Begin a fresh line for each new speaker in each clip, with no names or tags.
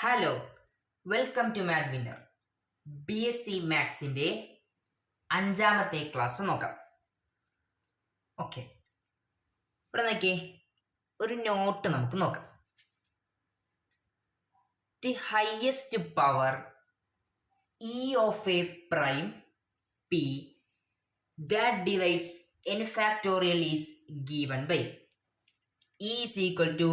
Hello, welcome to mad winner. BSc മാത്സിൻ്റെ 5ാമത്തെ class നോക്കാം. ഓക്കെ, ഇവിടെ നോക്കിയേ, ഒരു നോട്ട് നമുക്ക് നോക്കാം. The highest power E of a prime P that divides n factorial is given by E is equal to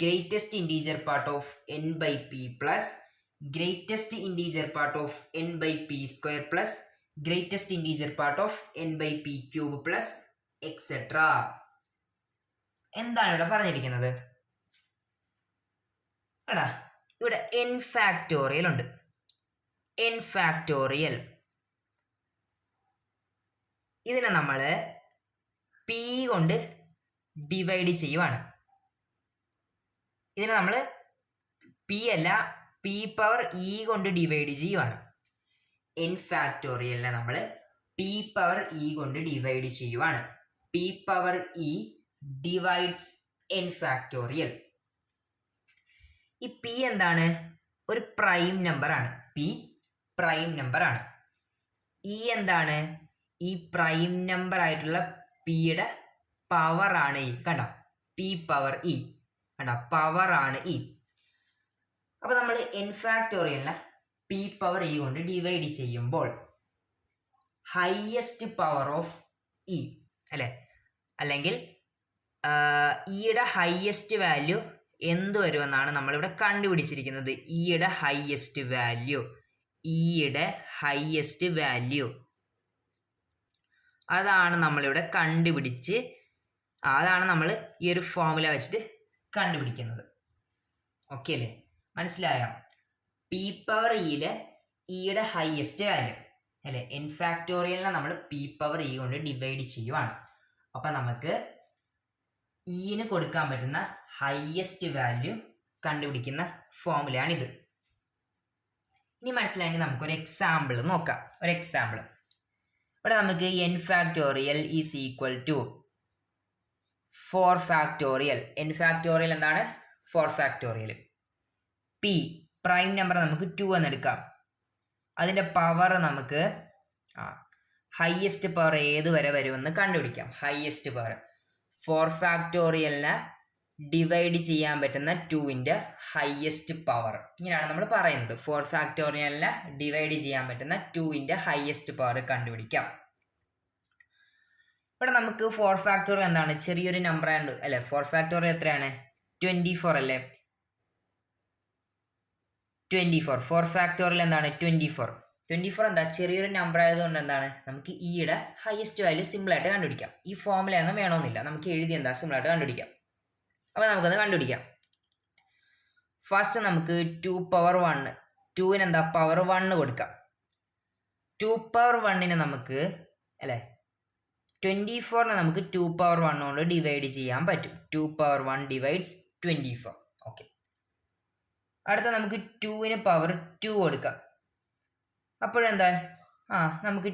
greatest integer part of n by p plus greatest integer part of n by p square plus greatest integer part of n by p cube plus etc. എന്താണ് ഇവിടെ പറഞ്ഞിരിക്കുന്നത്? എടാ, ഇവിടെ n factorial ഉണ്ട്. n factorial ഇതിനെ നമ്മൾ p കൊണ്ട് divide ചെയ്യുവാണ്. ഇതിനെ നമ്മൾ പി അല്ല പി പവർ ഇ കൊണ്ട് ഡിവൈഡ് ചെയ്യുവാണ്. n ഫാക്ടോറിയലിനെ നമ്മൾ പി പവർ ഇ കൊണ്ട് ഡിവൈഡ് ചെയ്യുവാണ്. P power E divides n factorial. ഈ പി എന്താണ്? ഒരു പ്രൈം നമ്പർ ആണ്. പി പ്രൈം നമ്പർ ആണ്. ഇ എന്താണ്? ഈ പ്രൈം നമ്പർ ആയിട്ടുള്ള പിയുടെ പവർ ആണ് ഇ. കണ്ടോ, പി പവർ ഇ. കണ്ടോ, പവർ ആണ് ഇ. അപ്പൊ നമ്മൾ n ഫാക്ടോറിയലിനെ പി പവർ ഇ കൊണ്ട് ഡിവൈഡ് ചെയ്യുമ്പോൾ ഹയസ്റ്റ് പവർ ഓഫ് ഇ അല്ലെ, അല്ലെങ്കിൽ ഇയുടെ ഹയസ്റ്റ് വാല്യൂ എന്ത് വരുമെന്നാണ് നമ്മളിവിടെ കണ്ടുപിടിച്ചിരിക്കുന്നത്. ഇയുടെ ഹയസ്റ്റ് വാല്യൂ, ഇയുടെ ഹയസ്റ്റ് വാല്യൂ അതാണ് നമ്മളിവിടെ കണ്ടുപിടിച്ച്, അതാണ് നമ്മൾ ഈ ഒരു ഫോർമുല വെച്ചിട്ട് കണ്ടുപിടിക്കുന്നത്. ഓക്കെ അല്ലേ, മനസ്സിലായോ? പി പവർ ഇയിലെ ഇയുടെ ഹയസ്റ്റ് വാല്യൂ അല്ലേ, n ഫാക്ടോറിയലിനെ നമ്മൾ പി പവർ ഇ കൊണ്ട് ഡിവൈഡ് ചെയ്യുവാണ്. അപ്പം നമുക്ക് ഇന് കൊടുക്കാൻ പറ്റുന്ന ഹയസ്റ്റ് വാല്യൂ കണ്ടുപിടിക്കുന്ന ഫോർമുലയാണിത്. ഇനി മനസ്സിലായെങ്കിൽ നമുക്കൊരു എക്സാമ്പിൾ നോക്കാം. ഒരു എക്സാമ്പിൾ ഇവിടെ നമുക്ക് n factorial is equal to 4 factorial. n factorial എന്താണ്? 4 ഫാക്ടോറിയൽ. പി പ്രൈം നമ്പർ നമുക്ക് 2 എന്നെടുക്കാം. അതിൻ്റെ പവർ നമുക്ക് ഹയസ്റ്റ് പവർ ഏത് വരെ വരുമെന്ന് കണ്ടുപിടിക്കാം. ഹയസ്റ്റ് പവർ 4 ഫാക്ടോറിയലിനെ ഡിവൈഡ് ചെയ്യാൻ പറ്റുന്ന 2ൻ്റെ ഹയസ്റ്റ് പവർ. ഇങ്ങനെയാണ് നമ്മൾ പറയുന്നത്. 4 ഫാക്ടോറിയലിനെ ഡിവൈഡ് ചെയ്യാൻ പറ്റുന്ന 2ൻ്റെ ഹയസ്റ്റ് പവർ കണ്ടുപിടിക്കാം. ഇവിടെ നമുക്ക് 4 ഫാക്ടോറിയൽ എന്താണ്? ചെറിയൊരു നമ്പർ ആണ് അല്ലെ. 4 ഫാക്ടോറിയൽ എത്രയാണ്? 24 അല്ലേ. 24. 4 ഫാക്ടോറിയൽ എന്താണ്? 24. 24 എന്താ? ചെറിയൊരു നമ്പർ ആയതുകൊണ്ട് എന്താണ്, നമുക്ക് ഇയുടെ ഹയസ്റ്റ് വാല്യൂ സിമ്പിളായിട്ട് കണ്ടുപിടിക്കാം. ഈ ഫോർമുലയൊന്നും വേണമെന്നില്ല, നമുക്ക് എഴുതി എന്താ സിമ്പിളായിട്ട് കണ്ടുപിടിക്കാം. അപ്പോൾ നമുക്കത് കണ്ടുപിടിക്കാം. ഫസ്റ്റ് നമുക്ക് 2 പവർ 1, 2ന് എന്താ പവർ 1 കൊടുക്കാം. 2 പവർ 1നെ നമുക്ക് അല്ലേ 24നെ നമുക്ക് 2 പവർ 1 കൊണ്ട് ഡിവൈഡ് ചെയ്യാൻ പറ്റും. 2 പവർ 1 ഡിവൈഡ്സ് 24. ഓക്കെ, അടുത്ത നമുക്ക് 2ന് പവർ 2 കൊടുക്കാം. അപ്പോഴെന്താ നമുക്ക്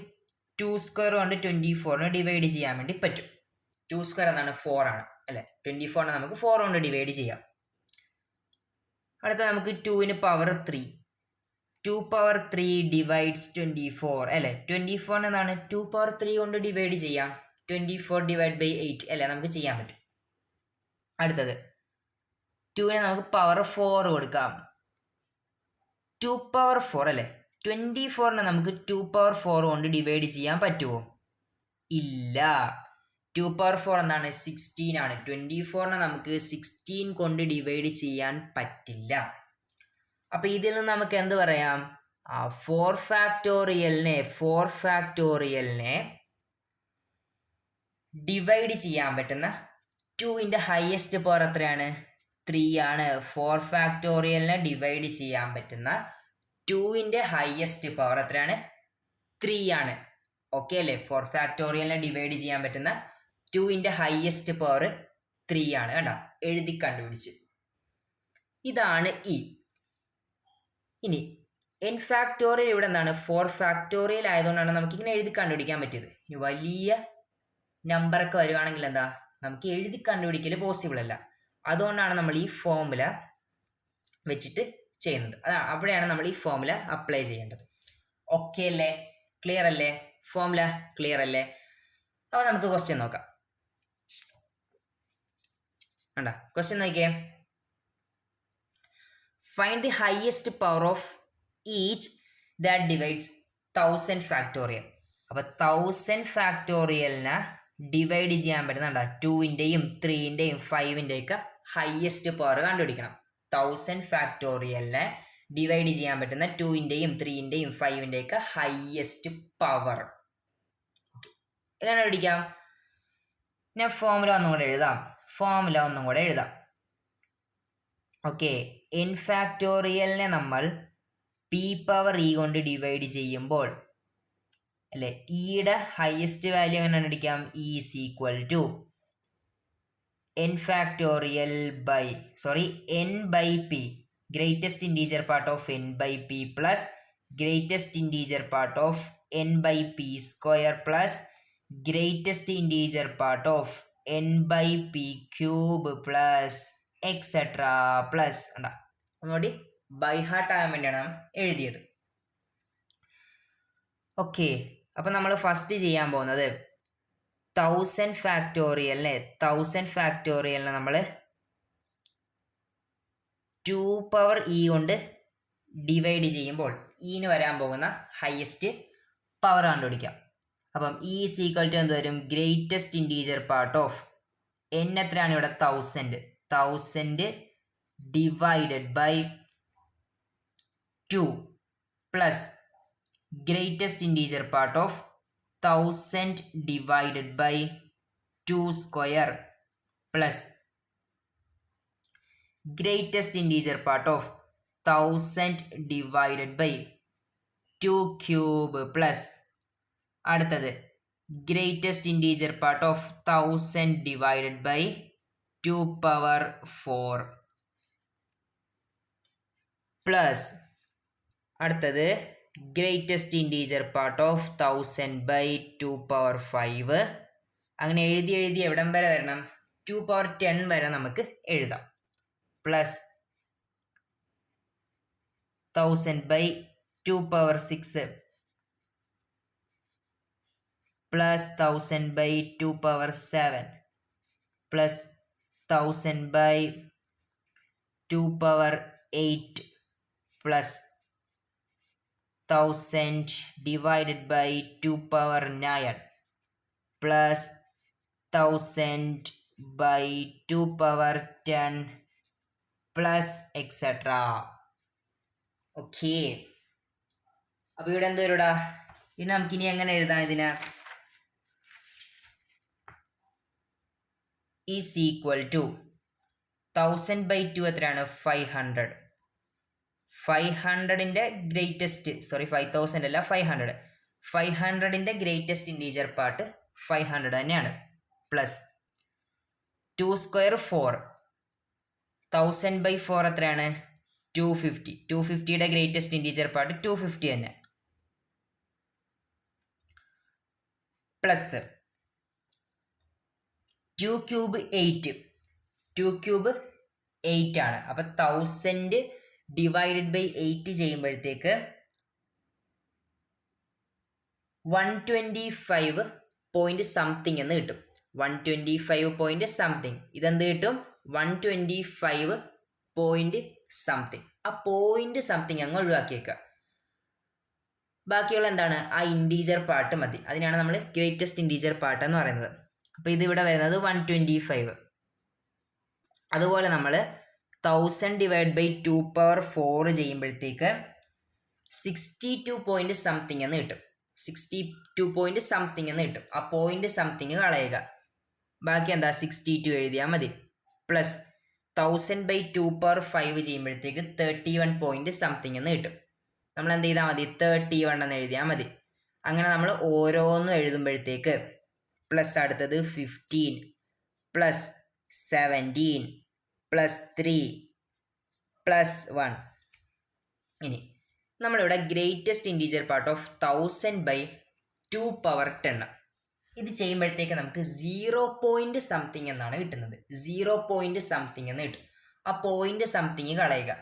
2 സ്ക്വയർ കൊണ്ട് 24നെ ഡിവൈഡ് ചെയ്യാൻ വേണ്ടി പറ്റും. 2 സ്ക്വയർ എന്താണ്? 4 ആണ് അല്ലെ. 24നെ നമുക്ക് 4 കൊണ്ട് ഡിവൈഡ് ചെയ്യാം. അടുത്ത നമുക്ക് 2ന് പവർ 3. 2 പവർ 3 ഡിവൈഡ്സ് 24 അല്ലെ. 24നെ എന്താണ്? 2 പവർ 3 കൊണ്ട് ഡിവൈഡ് ചെയ്യാം. 24 ഡിവൈഡ് ബൈ 8 അല്ലെ, നമുക്ക് ചെയ്യാൻ പറ്റും. അടുത്തത് 2ന് നമുക്ക് പവർ 4 കൊടുക്കാം. 2 പവർ 4 അല്ലെ. 24നെ നമുക്ക് 2 പവർ 4 കൊണ്ട് ഡിവൈഡ് ചെയ്യാൻ പറ്റുമോ? ഇല്ല. 2 പവർ 4 എന്താണ്? 16 ആണ്. 24നെ നമുക്ക് 16 കൊണ്ട് ഡിവൈഡ് ചെയ്യാൻ പറ്റില്ല. അപ്പൊ ഇതിൽ നിന്ന് നമുക്ക് എന്ത് പറയാം? 4 ഫാക്ടോറിയലിനെ ഡിവൈഡ് ചെയ്യാൻ പറ്റുന്ന 2ൻ്റെ ഹയസ്റ്റ് പവർ എത്രയാണ്? 3 ആണ്. 4 ഫാക്ടോറിയലിനെ ഡിവൈഡ് ചെയ്യാൻ പറ്റുന്ന 2ൻ്റെ ഹയസ്റ്റ് പവർ എത്രയാണ്? 3 ആണ്. ഓക്കെ അല്ലേ. 4 ഫാക്ടോറിയലിനെ ഡിവൈഡ് ചെയ്യാൻ പറ്റുന്ന 2ൻ്റെ ഹയസ്റ്റ് പവർ 3 ആണ്. കണ്ടോ, എഴുതി കണ്ടുപിടിച്ച്. ഇതാണ് ഇ. ഇനി n ഫാക്ടോറിയൽ ഇവിടെ എന്താണ്? 4 ഫാക്ടോറിയൽ ആയതുകൊണ്ടാണ് നമുക്ക് ഇങ്ങനെ എഴുതി കണ്ടുപിടിക്കാൻ പറ്റിയത്. ഇനി വലിയ നമ്പറൊക്കെ വരുവാണെങ്കിൽ എന്താ, നമുക്ക് എഴുതി കണ്ടുപിടിക്കൽ പോസിബിൾ അല്ല. അതുകൊണ്ടാണ് നമ്മൾ ഈ ഫോർമുല വെച്ചിട്ട് ചെയ്യുന്നത്. അവിടെയാണ് നമ്മൾ ഈ ഫോമുല അപ്ലൈ ചെയ്യേണ്ടത്. ഓക്കെ അല്ലേ? ക്ലിയർ അല്ലേ? ഫോമുല ക്ലിയർ അല്ലേ? അപ്പോൾ നമുക്ക് ക്വസ്റ്റ്യൻ നോക്കാം. കണ്ടോ ക്വസ്റ്റ്യൻ നോക്കിയേ. Find the highest power of each that divides 1000 factorial. അപ്പോൾ 1000 ഫാക്ടോറിയലിനെ ഡിവൈഡ് ചെയ്യാൻ പറ്റുന്നുണ്ടോ 2-ൻ്റെയും 3-ൻ്റെയും 5-ൻ്റെയൊക്കെ ഹയസ്റ്റ് പവർ കണ്ടുപിടിക്കണം. 1000 ഫാക്ടോറിയലിനെ ഡിവൈഡ് ചെയ്യാൻ പറ്റുന്ന 2-ൻ്റെയും 3-ൻ്റെയും 5-ൻ്റെയൊക്കെ ഹയസ്റ്റ് പവർ എങ്ങനെ കണ്ടുപിടിക്കാം? ഞാൻ ഫോമുല ഒന്നും കൂടെ എഴുതാം. ഓക്കെ, n ഫാക്ടോറിയലിനെ നമ്മൾ p പവർ e കൊണ്ട് ഡിവൈഡ് ചെയ്യുമ്പോൾ അല്ലേ ഇയുടെ ഹയസ്റ്റ് വാല്യൂ എങ്ങനെ കണ്ടുപിടിക്കാം? e is equal to n factorial n by p, greatest integer part of n by p plus greatest integer part of n by p square plus greatest integer part of n by p cube plus etc plus ഒന്നുകൂടി by heart ആകാൻ വേണ്ടിയാണ് എഴുതിയത്. Okay, അപ്പം നമ്മൾ first ചെയ്യാൻ പോകുന്നത് 1000 ഫാക്ടോറിയലിനെ നമ്മൾ 2 power e കൊണ്ട് ഡിവൈഡ് ചെയ്യുമ്പോൾ ഇന് വരാൻ പോകുന്ന ഹയസ്റ്റ് പവർ കണ്ടുപിടിക്കാം. അപ്പം e is equal to എന്ത് വരും? Greatest integer part of n എത്രയാണ് ഇവിടെ? 1000 divided by 2 plus greatest integer part of 1000 divided by 2 square plus greatest integer part of 1000 divided by 2 cube plus അടുത്തത് greatest integer part of 1000 divided by 2 power 4 plus അടുത്തത് greatest integer part of 1000 by 2 power 5. അങ്ങനെ എഴുതി എവിടം വരെ വരണം? 2 power 10 വരെ നമുക്ക് എഴുതാം. Plus 1000 by 2 power 6 plus 1000 by 2 power 7 plus 1000 by 2 power 8 plus 1000 divided by 2 power 9 plus 1000 by 2 power 10 plus etc. Okay, അപ്പോൾ ഇവിടെ എന്ത് വരുടാ? ഇത് നമുക്കിനി എങ്ങനെ എഴുതാം? ഇതിന് is equal to 1000 by 2 എത്രയാണ്? 500. 500-ൻ്റെ ഗ്രേറ്റസ്റ്റ് 5000 അല്ല 500-ൻ്റെ ഗ്രേറ്റസ്റ്റ് ഇൻറ്റീജർ പാർട്ട് 500 തന്നെയാണ്. പ്ലസ് 2 സ്ക്വയർ 4, 1000 by 4 എത്രയാണ്? 250. 250-യുടെ ഗ്രേറ്റസ്റ്റ് ഇൻറ്റീജർ പാർട്ട് 250 തന്നെ. Plus 2 cube 8. 2 ക്യൂബ് 8 ആണ്. അപ്പം 1000 ഡിവൈഡഡ് ബൈ 8 ചെയ്യുമ്പോഴത്തേക്ക് 125 പോയിന്റ് സംതിങ് എന്ന് കിട്ടും. 125 പോയിന്റ് സംതിങ്. ഇതെന്ത് കിട്ടും? 125 പോയിന്റ് സംതിങ്. ആ പോയിന്റ് സംതിങ് അങ്ങ് ഒഴിവാക്കിയേക്കുക. ബാക്കിയുള്ള എന്താണ്? ആ ഇൻറ്റീജർ പാർട്ട് മതി. അതിനാണ് നമ്മൾ ഗ്രേറ്റസ്റ്റ് ഇൻറ്റീജർ പാർട്ട് എന്ന് പറയുന്നത്. അപ്പോൾ ഇതിവിടെ വരുന്നത് 125. അതുപോലെ നമ്മൾ 1000 ഡിവൈഡ് ബൈ 2 പവർ 4 ചെയ്യുമ്പോഴത്തേക്ക് 62 പോയിന്റ് സംതിങ് എന്ന് കിട്ടും. 62 പോയിന്റ് സംതിങ് എന്ന് കിട്ടും. ആ പോയിന്റ് സംതിങ് കളയുക. ബാക്കി എന്താ? 62 എഴുതിയാൽ മതി. പ്ലസ് 1000 by 2 power 5 ചെയ്യുമ്പോഴത്തേക്ക് 31 പോയിന്റ് സംതിങ് എന്ന് കിട്ടും. നമ്മൾ എന്ത് ചെയ്താൽ മതി? 31 എന്ന് എഴുതിയാൽ മതി. അങ്ങനെ നമ്മൾ ഓരോന്നും എഴുതുമ്പോഴത്തേക്ക് പ്ലസ് അടുത്തത് 15 പ്ലസ് 17 പ്ലസ് 3 പ്ലസ് 1. ഇനി നമ്മളിവിടെ greatest integer part of 1000 by 2 power 10. ഇത് ചെയ്യുമ്പോഴത്തേക്ക് നമുക്ക് 0 പോയിന്റ് സംതിങ് എന്നാണ് കിട്ടുന്നത്. 0 പോയിന്റ് സംതിങ് എന്ന് കിട്ടും. ആ പോയിന്റ് സംതിങ് കളയുക.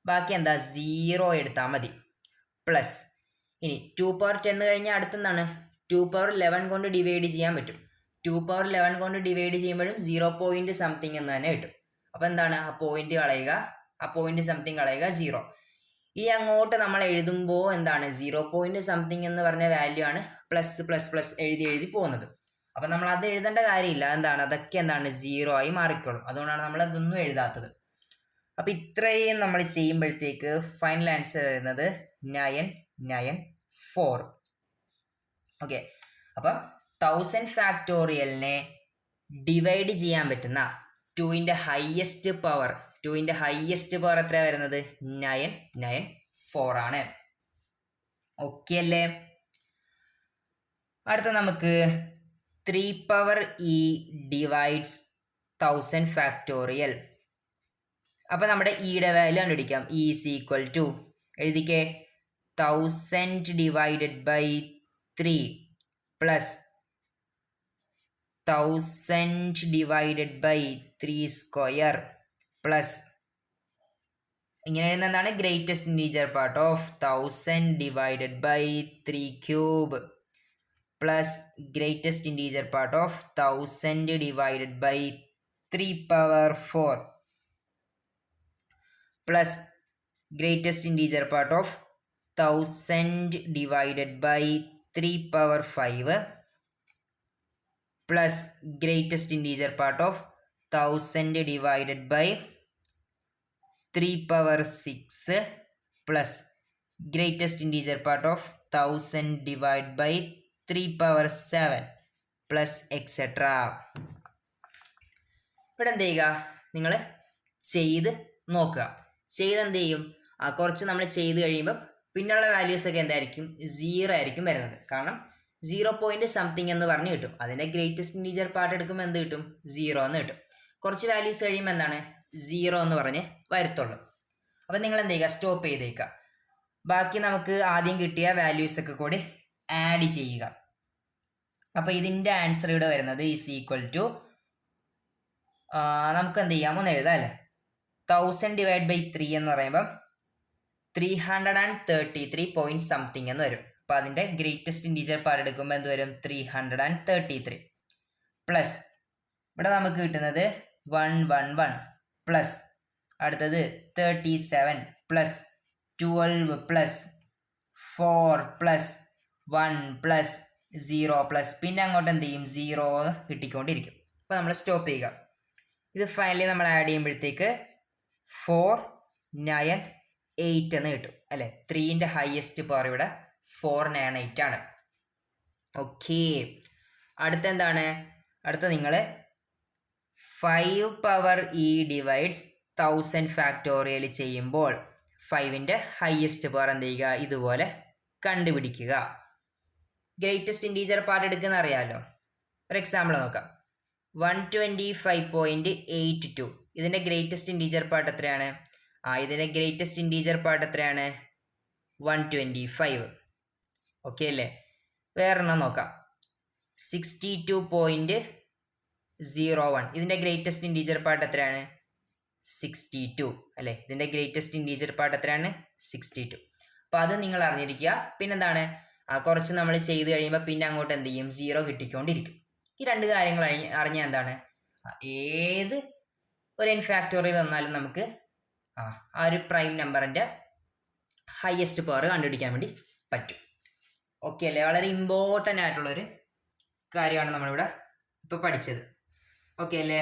ബാക്കി എന്താ 0 എടുത്താൽ മതി. പ്ലസ് ഇനി 2/10 കഴിഞ്ഞാൽ അടുത്തെന്താണ് 2/11 കൊണ്ട് ഡിവൈഡ് ചെയ്യാൻ പറ്റും. 2/11 കൊണ്ട് ഡിവൈഡ് ചെയ്യുമ്പോഴും 0 പോയിന്റ് സംതിങ് എന്ന് തന്നെ കിട്ടും. അപ്പോൾ എന്താണ് ആ പോയിന്റ് കളയുക, ആ പോയിന്റ് സംതിങ് കളയുക 0. ഇനി അങ്ങോട്ട് നമ്മൾ എഴുതുമ്പോൾ എന്താണ് 0 പോയിന്റ് സംതിങ് എന്ന് പറഞ്ഞ വാല്യൂ ആണ് പ്ലസ് പ്ലസ് പ്ലസ് എഴുതി പോകുന്നത്. അപ്പം നമ്മൾ അത് എഴുതേണ്ട കാര്യമില്ല. എന്താണ് അതൊക്കെ എന്താണ് 0 ആയി മാറിക്കോളും. അതുകൊണ്ടാണ് നമ്മൾ അതൊന്നും എഴുതാത്തത്. അപ്പം ഇത്രയും നമ്മൾ ചെയ്യുമ്പോഴത്തേക്ക് ഫൈനൽ ആൻസർ വരുന്നത് 994. ഓക്കെ, അപ്പം 1000 ഫാക്ടോറിയലിനെ ഡിവൈഡ് ചെയ്യാൻ പറ്റുന്ന 2ന്റെ ഹയസ്റ്റ് പവർ എത്ര വരുന്നത് 994 ആണ്. ഓക്കെ അല്ലേ? അടുത്ത നമുക്ക് 3/e ഡിവൈഡ്സ് 1000 ഫാക്ടോറിയൽ. അപ്പം നമ്മുടെ ഇയുടെ വാല്യൂ കണ്ടുപിടിക്കാം. ഇ ഈസ് ഈക്വൽ ടു എഴുതിക്കേ 1000 divided by 3 plus 1000 divided by 3 square plus ഇങ്ങനെ എഴുതുന്ന എന്താണ് greatest integer part of 1000 divided by 3 cube plus greatest integer part of 1000 divided by 3/4 plus greatest integer part of 1000 divided by 3/5 plus greatest integer part of 1000 divided by 3/6 plus greatest integer part of 1000 divide by 3/7 plus etcetera. ഇവിടെ എന്ത് ചെയ്യുക, നിങ്ങൾ ചെയ്ത് നോക്കുക. ചെയ്തെന്ത് ചെയ്യും, കുറച്ച് നമ്മൾ ചെയ്ത് കഴിയുമ്പം പിന്നുള്ള വാല്യൂസൊക്കെ എന്തായിരിക്കും 0 ആയിരിക്കും വരുന്നത്. കാരണം 0 പോയിന്റ് സംതിങ് എന്ന് പറഞ്ഞ് കിട്ടും. അതിൻ്റെ ഗ്രേറ്റസ്റ്റ് ഇൻറ്റീജർ പാർട്ട് എടുക്കുമ്പോൾ എന്ത് കിട്ടും 0 എന്ന് കിട്ടും. കുറച്ച് വാല്യൂസ് കഴിയുമ്പോൾ എന്താണ് 0 എന്ന് പറഞ്ഞ് വരത്തുള്ളൂ. അപ്പം നിങ്ങൾ എന്ത് ചെയ്യുക, സ്റ്റോപ്പ് ചെയ്തേക്കുക. ബാക്കി നമുക്ക് ആദ്യം കിട്ടിയ വാല്യൂസൊക്കെ കൂടി ആഡ് ചെയ്യുക. അപ്പോൾ ഇതിൻ്റെ ആൻസർ ഇവിടെ വരുന്നത് ഈസ് ഈക്വൽ ടു നമുക്ക് എന്ത് ചെയ്യാം, ഒന്ന് എഴുതാം അല്ലേ. 1000 ഡിവൈഡ് ബൈ 3 എന്ന് പറയുമ്പം 333 പോയിന്റ് സംതിങ് എന്ന് വരും. അപ്പോൾ അതിൻ്റെ ഗ്രേറ്റസ്റ്റ് ഇൻറ്റീജർ പാർട്ട് എടുക്കുമ്പോൾ എന്ത് വരും 333 പ്ലസ് ഇവിടെ നമുക്ക് കിട്ടുന്നത് 111 പ്ലസ് അടുത്തത് 37 plus 12 plus 4 plus 1 plus 0 plus പിന്നെ അങ്ങോട്ട് എന്ത് ചെയ്യും 0 കിട്ടിക്കൊണ്ടിരിക്കും. അപ്പോൾ നമ്മൾ സ്റ്റോപ്പ് ചെയ്യുക. ഇത് ഫൈനലി നമ്മൾ ആഡ് ചെയ്യുമ്പോഴത്തേക്ക് 498 എന്ന് കിട്ടും അല്ലേ. 3ൻ്റെ ഹയസ്റ്റ് പവർ ഇവിടെ 498 ആണ്. ഓക്കെ, അടുത്ത എന്താണ്, അടുത്ത നിങ്ങൾ 5/e ഡിവൈഡ്സ് 1000 ഫാക്ടോറിയൽ ചെയ്യുമ്പോൾ 5ൻ്റെ ഹയസ്റ്റ് പവർ എന്ത് ചെയ്യുക, ഇതുപോലെ കണ്ടുപിടിക്കുക. ഗ്രേറ്റസ്റ്റ് ഇൻറ്റീജർ പാർട്ട് എടുക്കുന്ന അറിയാമല്ലോ. ഒരു എക്സാമ്പിൾ നോക്കാം. 125.82 ഇതിൻ്റെ ഗ്രേറ്റസ്റ്റ് ഇൻറ്റീജർ പാർട്ട് എത്രയാണ്? ഇതിൻ്റെ ഗ്രേറ്റസ്റ്റ് ഇൻറ്റീജർ പാർട്ട് എത്രയാണ് 125. ഓക്കെ അല്ലേ. വേറൊരെണ്ണം നോക്കാം. 62.01 ഇതിൻ്റെ ഗ്രേറ്റസ്റ്റ് ഇൻറ്റീജർ പാർട്ട് എത്രയാണ് 62 അല്ലേ. ഇതിൻ്റെ ഗ്രേറ്റസ്റ്റ് ഇൻറ്റീജർ പാർട്ട് എത്രയാണ് 62. അപ്പോൾ അത് നിങ്ങൾ അറിഞ്ഞിരിക്കുക. പിന്നെന്താണ്, കുറച്ച് നമ്മൾ ചെയ്ത് കഴിയുമ്പോൾ പിന്നെ അങ്ങോട്ട് എന്ത് ചെയ്യും 0 കിട്ടിക്കൊണ്ടിരിക്കും. ഈ രണ്ട് കാര്യങ്ങൾ അറിഞ്ഞാൽ എന്താണ്, ഏത് ഒരു n ഫാക്ടോറിയൽ വന്നാലും നമുക്ക് ആ ഒരു പ്രൈം നമ്പറിൻ്റെ ഹയസ്റ്റ് പവർ കണ്ടുപിടിക്കാൻ വേണ്ടി പറ്റും. ഓക്കെ അല്ലേ. വളരെ ഇമ്പോർട്ടൻ്റ് ആയിട്ടുള്ളൊരു കാര്യമാണ് നമ്മളിവിടെ ഇപ്പോൾ പഠിച്ചത്. ഓക്കെ അല്ലേ.